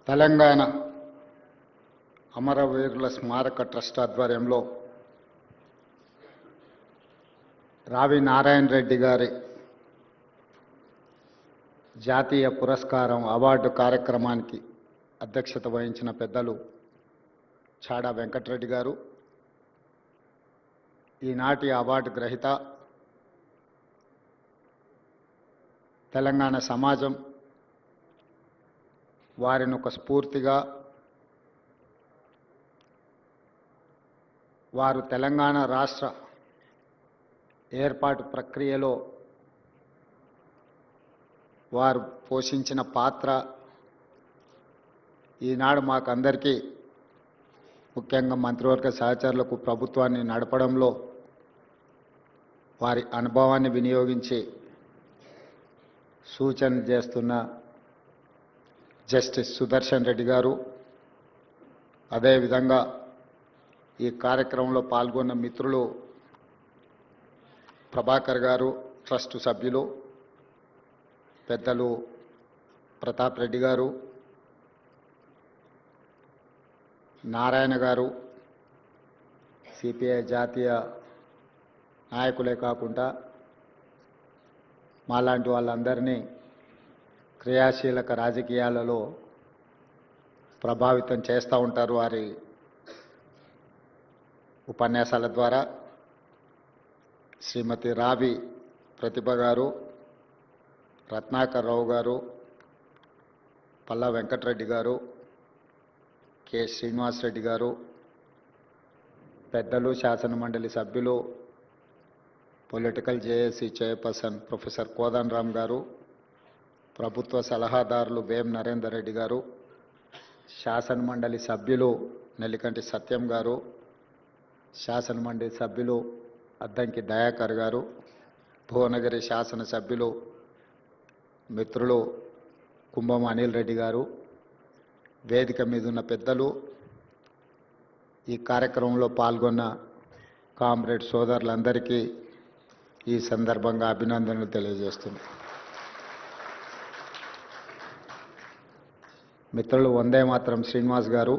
తెలంగాణ అమరవీరుల స్మారక ట్రస్ట్ ఆధ్వర్యంలో రావి నారాయణ రెడ్డి గారి జాతీయ పురస్కారం అవార్డు కార్యక్రమానికి అధ్యక్షత వహించిన పెద్దలు చాడా వెంకటరెడ్డి గారు, ఈనాటి అవార్డు గ్రహీత తెలంగాణ సమాజం వారిని ఒక స్ఫూర్తిగా, వారు తెలంగాణ రాష్ట్ర ఏర్పాటు ప్రక్రియలో వారు పోషించిన పాత్ర ఈనాడు మాకందరికీ, ముఖ్యంగా మంత్రివర్గ సహచరులకు ప్రభుత్వాన్ని నడపడంలో వారి అనుభవాన్ని వినియోగించి సూచన చేస్తున్న జస్టిస్ సుదర్శన్ రెడ్డి గారు, అదేవిధంగా ఈ కార్యక్రమంలో పాల్గొన్న మిత్రులు ప్రభాకర్ గారు, ట్రస్టు సభ్యులు పెద్దలు ప్రతాప్ రెడ్డి గారు, నారాయణ గారు, సిపిఐ జాతీయ నాయకులే కాకుండా మాలాంటి వాళ్ళందరినీ క్రియాశీలక రాజకీయాలలో ప్రభావితం చేస్తూ ఉంటారు వారి ఉపన్యాసాల ద్వారా. శ్రీమతి రావి ప్రతిభ గారు, రత్నాకర్ రావు గారు, పల్లా వెంకటరెడ్డి గారు, కె శ్రీనివాసరెడ్డి గారు, పెద్దలు శాసనమండలి సభ్యులు, పొలిటికల్ జేఏసీ చైర్పర్సన్ ప్రొఫెసర్ కోదండ రామ్ గారు, ప్రభుత్వ సలహాదారులు వేం నరేందర్ రెడ్డి గారు, శాసనమండలి సభ్యులు నెల్లికంటి సత్యం గారు, శాసనమండలి సభ్యులు అద్దంకి దయాకర్ గారు, భువనగిరి శాసనసభ్యులు మిత్రులు కుంభం అనిల్ రెడ్డి గారు, వేదిక మీద ఉన్న పెద్దలు, ఈ కార్యక్రమంలో పాల్గొన్న కామ్రేడ్ సోదరులందరికీ ఈ సందర్భంగా అభినందనలు తెలియజేస్తున్నాను. మిత్రులు వందే మాత్రం శ్రీనివాస్ గారు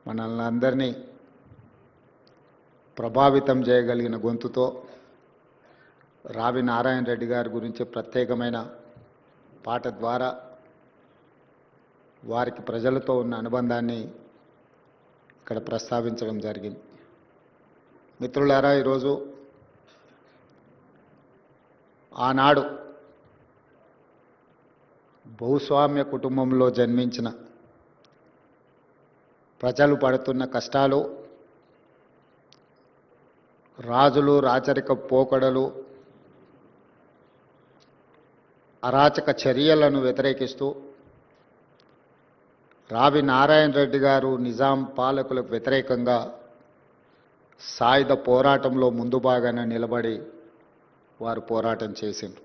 మనల్ని అందరినీ ప్రభావితం చేయగలిగిన గొంతుతో రావి నారాయణ రెడ్డి గారి గురించి ప్రత్యేకమైన పాట ద్వారా వారికి ప్రజలతో ఉన్న అనుబంధాన్ని ఇక్కడ ప్రస్తావించడం జరిగింది. మిత్రులారా, ఈరోజు ఆనాడు భూస్వామ్య కుటుంబంలో జన్మించిన ప్రజలు పడుతున్న కష్టాలు, రాజులు రాచరిక పోకడలు, అరాచక చర్యలను వ్యతిరేకిస్తూ రావి నారాయణ రెడ్డి గారు నిజాం పాలకులకు వ్యతిరేకంగా సాయుధ పోరాటంలో ముందు భాగాన నిలబడి వారు పోరాటం చేసిండ్రు.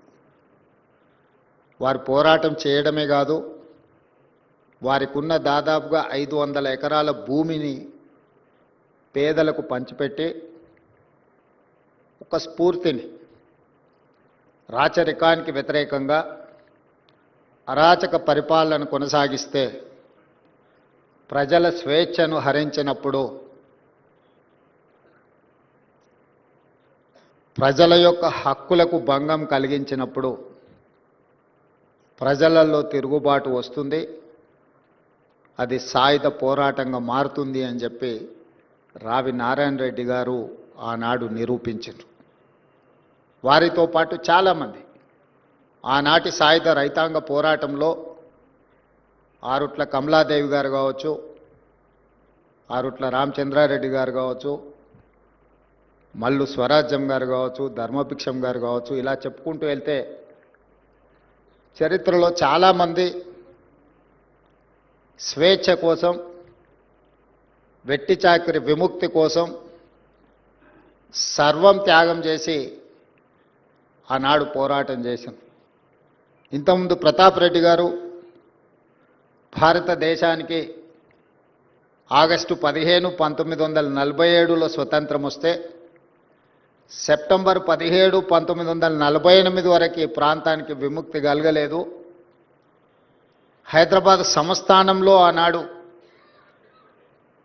వారు పోరాటం చేయడమే కాదు, వారికి ఉన్న దాదాపుగా 500 ఎకరాల భూమిని పేదలకు పంచిపెట్టి ఒక స్ఫూర్తిని, రాచరికానికి వ్యతిరేకంగా అరాచక పరిపాలన కొనసాగిస్తే ప్రజల స్వేచ్ఛను హరించినప్పుడు, ప్రజల యొక్క హక్కులకు భంగం కలిగించినప్పుడు ప్రజలలో తిరుగుబాటు వస్తుంది, అది సాయుధ పోరాటంగా మారుతుంది అని చెప్పి రావి నారాయణ రెడ్డి గారు ఆనాడు నిరూపించారు. వారితో పాటు చాలామంది ఆనాటి సాయుధ రైతాంగ పోరాటంలో ఆరుట్ల కమలాదేవి గారు కావచ్చు, ఆరుట్ల రామచంద్రారెడ్డి గారు కావచ్చు, మల్లు స్వరాజ్యం గారు కావచ్చు, ధర్మభిక్షం గారు కావచ్చు, ఇలా చెప్పుకుంటూ వెళ్తే చరిత్రలో చాలామంది స్వేచ్ఛ కోసం, వెట్టి చాకిరి విముక్తి కోసం సర్వం త్యాగం చేసి ఆనాడు పోరాటం చేశాం. ఇంతకుముందు ప్రతాప్ రెడ్డి గారు భారతదేశానికి ఆగస్టు 15, 1947లో స్వతంత్రం వస్తే సెప్టెంబర్ 17, 1948 వరకు ఈ ప్రాంతానికి విముక్తి కలగలేదు. హైదరాబాద్ సంస్థానంలో ఆనాడు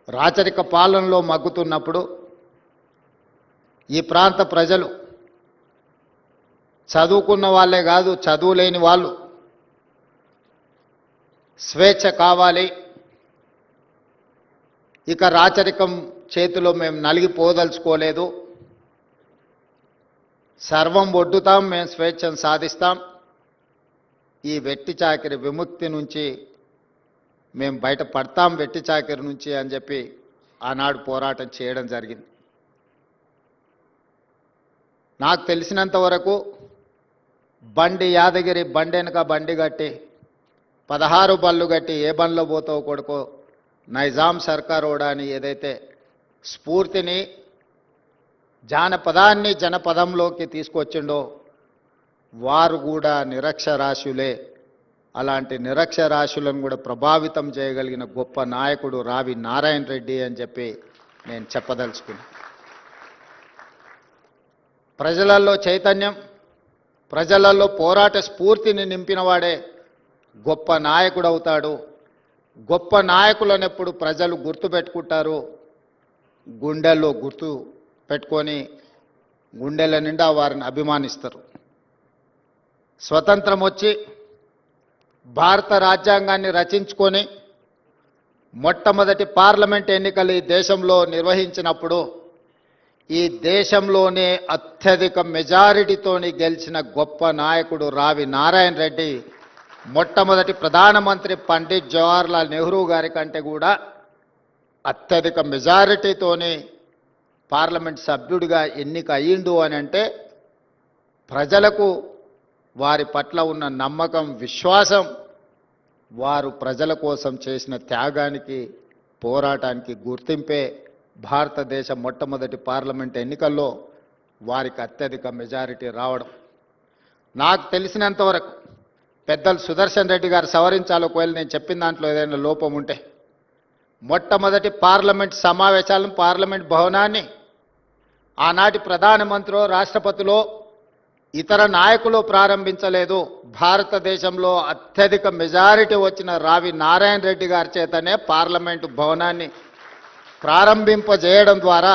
రాచరిక పాలనలో మగ్గుతున్నప్పుడు ఈ ప్రాంత ప్రజలు చదువుకున్న వాళ్ళే కాదు, చదువులేని వాళ్ళు స్వేచ్ఛ కావాలి, ఇక రాచరికం చేతిలో మేము నలిగిపోదలుచుకోలేదు, సర్వం ఒడ్డుతాం, మేము స్వేచ్ఛను సాధిస్తాం, ఈ వెట్టి చాకిరి విముక్తి నుంచి మేము బయటపడతాం, వెట్టి చాకిరి నుంచి అని చెప్పి ఆనాడు పోరాటం చేయడం జరిగింది. నాకు తెలిసినంత వరకు బండి యాదగిరి బండి వెనక బండి కట్టి 16 బళ్ళు కట్టి ఏ బండ్లో పోతావు కొడుకో నైజాం సర్కారోడా అని ఏదైతే స్ఫూర్తిని జానపదాన్ని జనపదంలోకి తీసుకొచ్చిండో వారు కూడా నిరక్షరాస్యులే. అలాంటి నిరక్షరాస్యులను కూడా ప్రభావితం చేయగలిగిన గొప్ప నాయకుడు రావి నారాయణ రెడ్డి అని చెప్పి నేను చెప్పదలుచుకున్నాను. ప్రజలలో చైతన్యం, ప్రజలలో పోరాట స్ఫూర్తిని నింపినవాడే గొప్ప నాయకుడు అవుతాడు. గొప్ప నాయకులను ఎప్పుడు ప్రజలు గుర్తుపెట్టుకుంటారు, గుండెల్లో గుర్తు పెట్టుకొని గుండెల నిండా వారిని అభిమానిస్తారు. స్వతంత్రం వచ్చి భారత రాజ్యాంగాన్ని రచించుకొని మొట్టమొదటి పార్లమెంట్ ఎన్నికలు ఈ దేశంలో నిర్వహించినప్పుడు ఈ దేశంలోనే అత్యధిక మెజారిటీతోని గెలిచిన గొప్ప నాయకుడు రావి నారాయణ రెడ్డి మొట్టమొదటి ప్రధానమంత్రి పండిట్ జవహర్లాల్ నెహ్రూ గారి కంటే కూడా అత్యధిక మెజారిటీతోని పార్లమెంట్ సభ్యుడిగా ఎన్నిక అయ్యిండు అని అంటే ప్రజలకు వారి పట్ల ఉన్న నమ్మకం, విశ్వాసం, వారు ప్రజల కోసం చేసిన త్యాగానికి, పోరాటానికి గుర్తింపే భారతదేశ మొట్టమొదటి పార్లమెంట్ ఎన్నికల్లో వారికి అత్యధిక మెజారిటీ రావడం. నాకు తెలిసినంతవరకు పెద్దలు సుదర్శన్ రెడ్డి గారు సవరించాలి ఒకవేళ నేను చెప్పిన దాంట్లో ఏదైనా లోపం ఉంటే, మొట్టమొదటి పార్లమెంట్ సమావేశాలను, పార్లమెంట్ భవనాన్ని ఆనాటి ప్రధానమంత్రిలో, రాష్ట్రపతిలో, ఇతర నాయకులు ప్రారంభించలేదు. భారతదేశంలో అత్యధిక మెజారిటీ వచ్చిన రావి నారాయణ రెడ్డి గారి చేతనే పార్లమెంటు భవనాన్ని ప్రారంభింపజేయడం ద్వారా